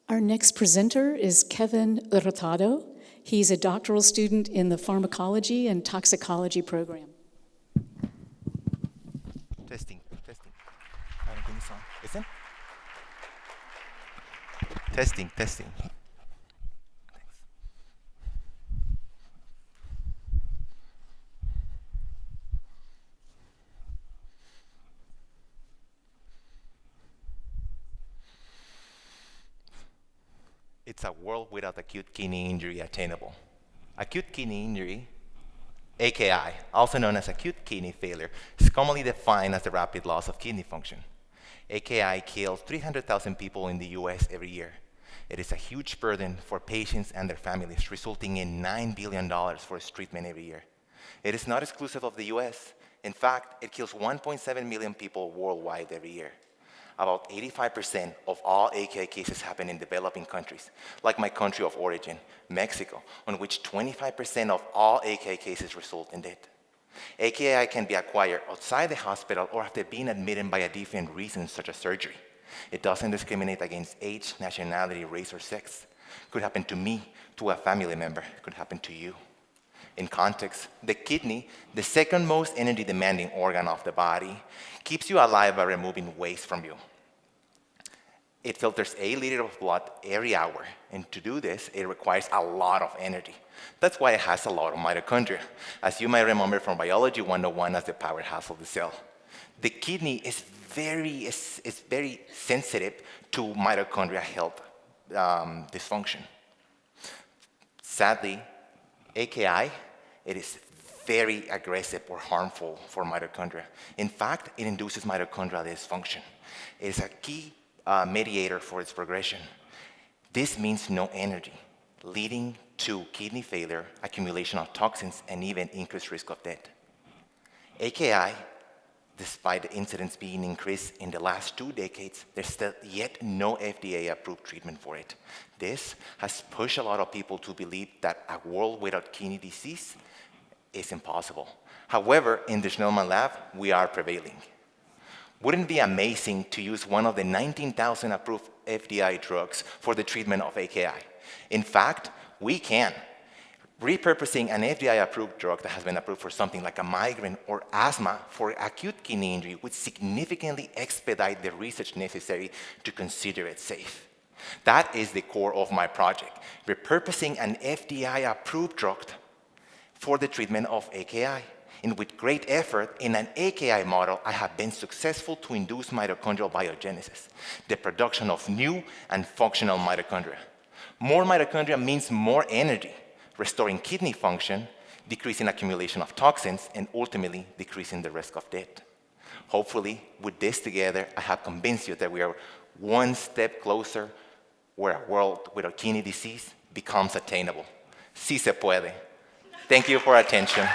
Our next presenter is Kevin Hurtado. He's a doctoral student in the pharmacology and toxicology program. Testing. Listen. Testing. Thanks. It's a world without acute kidney injury attainable. Acute kidney injury, AKI, also known as acute kidney failure, is commonly defined as the rapid loss of kidney function. AKI kills 300,000 people in the US every year. It is a huge burden for patients and their families, resulting in $9 billion for its treatment every year. It is not exclusive of the US. In fact, it kills 1.7 million people worldwide every year. About 85% of all AKI cases happen in developing countries, like my country of origin, Mexico, on which 25% of all AKI cases result in death. AKI can be acquired outside the hospital or after being admitted by a different reason, such as surgery. It doesn't discriminate against age, nationality, race, or sex. Could happen to me, to a family member, could happen to you. In context, the kidney, the second most energy-demanding organ of the body, keeps you alive by removing waste from you. It filters 8 liters of blood every hour, and to do this, it requires a lot of energy. That's why it has a lot of mitochondria, as you might remember from Biology 101 as the powerhouse of the cell. The kidney is very sensitive to mitochondrial health dysfunction. Sadly, AKI, it is very aggressive or harmful for mitochondria. In fact, it induces mitochondrial dysfunction. It is a key mediator for its progression. This means no energy, leading to kidney failure, accumulation of toxins, and even increased risk of death. AKI, despite the incidence being increased in the last 2 decades, there's still yet no FDA-approved treatment for it. This has pushed a lot of people to believe that a world without kidney disease is impossible. However, in the Schnellmann Lab, we are prevailing. Wouldn't it be amazing to use one of the 19,000 approved FDA drugs for the treatment of AKI? In fact, we can. Repurposing an FDA-approved drug that has been approved for something like a migraine or asthma for acute kidney injury would significantly expedite the research necessary to consider it safe. That is the core of my project, repurposing an FDA-approved drug for the treatment of AKI. And with great effort, in an AKI model, I have been successful to induce mitochondrial biogenesis, the production of new and functional mitochondria. More mitochondria means more energy, restoring kidney function, decreasing accumulation of toxins, and ultimately decreasing the risk of death. Hopefully, with this together, I have convinced you that we are one step closer where a world without kidney disease becomes attainable. Sí se puede. Thank you for attention.